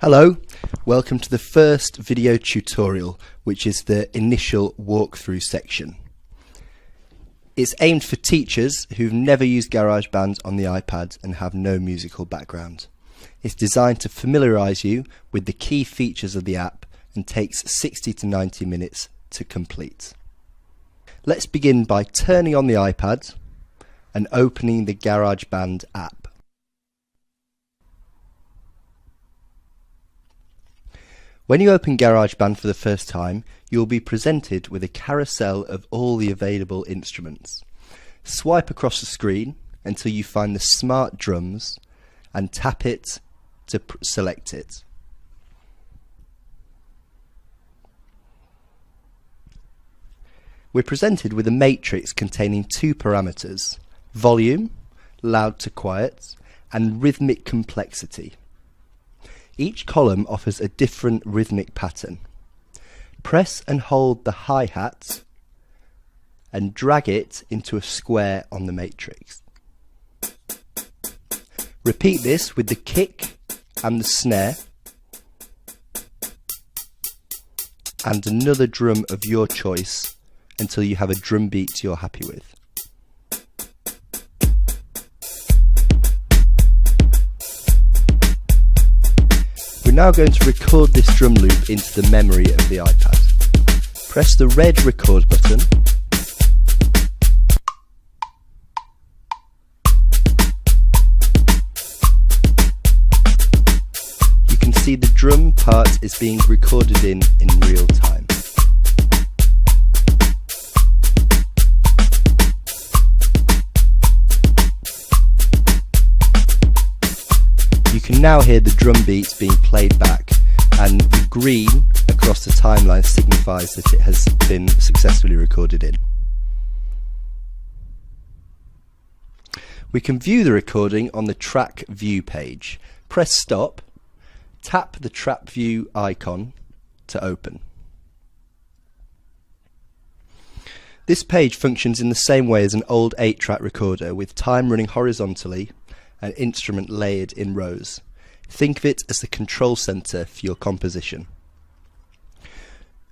Hello, welcome to the first video tutorial, which is the initial walkthrough section. It's aimed for teachers who've never used GarageBand on the iPad and have no musical background. It's designed to familiarise you with the key features of the app and takes 60 to 90 minutes to complete. Let's begin by turning on the iPad and opening the GarageBand app. When you open GarageBand for the first time, you will be presented with a carousel of all the available instruments. Swipe across the screen until you find the smart drums and tap it to select it. We're presented with a matrix containing two parameters: volume, loud to quiet, and rhythmic complexity. Each column offers a different rhythmic pattern. Press and hold the hi-hat and drag it into a square on the matrix. Repeat this with the kick and the snare and another drum of your choice until you have a drum beat you're happy with. We're now going to record this drum loop into the memory of the iPad. Press the red record button. You can see the drum part is being recorded in real time. You can now hear the drum beats being played back, and the green across the timeline signifies that it has been successfully recorded in. We can view the recording on the track view page. Press stop, tap the track view icon to open. This page functions in the same way as an old 8-track recorder, with time running horizontally and instrument layered in rows. Think of it as the control center for your composition.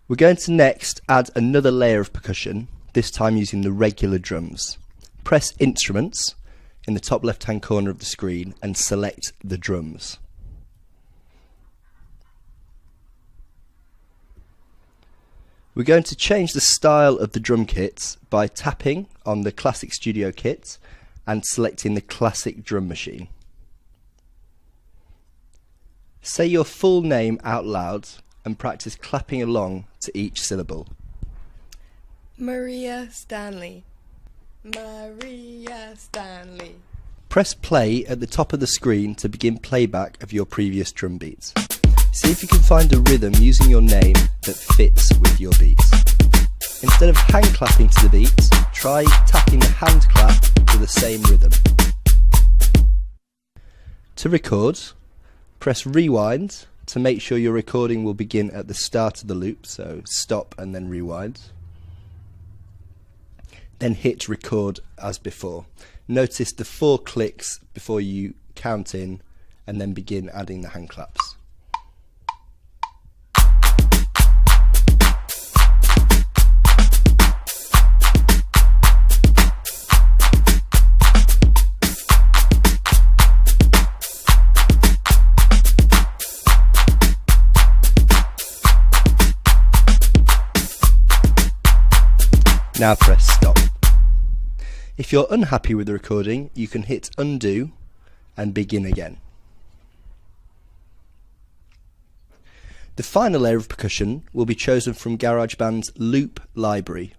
We're going to next add another layer of percussion, this time using the regular drums. Press Instruments in the top left hand corner of the screen and select the drums. We're going to change the style of the drum kits by tapping on the Classic Studio kit and selecting the classic drum machine. Say your full name out loud and practice clapping along to each syllable. Maria Stanley. Maria Stanley. Press play at the top of the screen to begin playback of your previous drum beats. See if you can find a rhythm using your name that fits with your beats. Instead of hand clapping to the beat, try tapping the hand clap to the same rhythm. To record, press rewind to make sure your recording will begin at the start of the loop, so stop and then rewind. Then hit record as before. Notice the 4 clicks before you count in and then begin adding the hand claps. Now press stop. If you're unhappy with the recording, you can hit undo and begin again. The final layer of percussion will be chosen from GarageBand's loop library.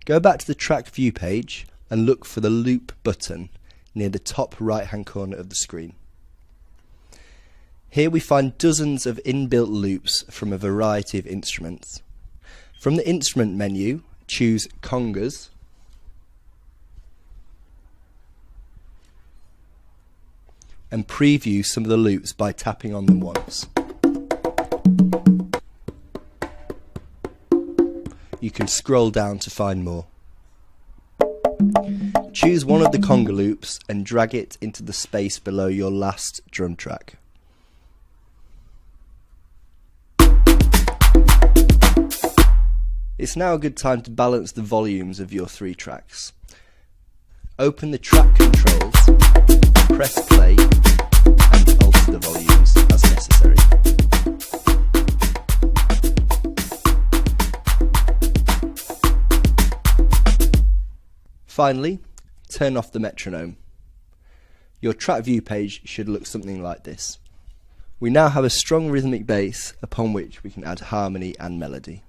Go back to the track view page and look for the loop button near the top right hand corner of the screen. Here we find dozens of inbuilt loops from a variety of instruments. From the instrument menu, choose congas and preview some of the loops by tapping on them once. You can scroll down to find more. Choose one of the conga loops and drag it into the space below your last drum track. It's now a good time to balance the volumes of your 3 tracks. Open the track controls, press play, and alter the volumes as necessary. Finally, turn off the metronome. Your track view page should look something like this. We now have a strong rhythmic bass upon which we can add harmony and melody.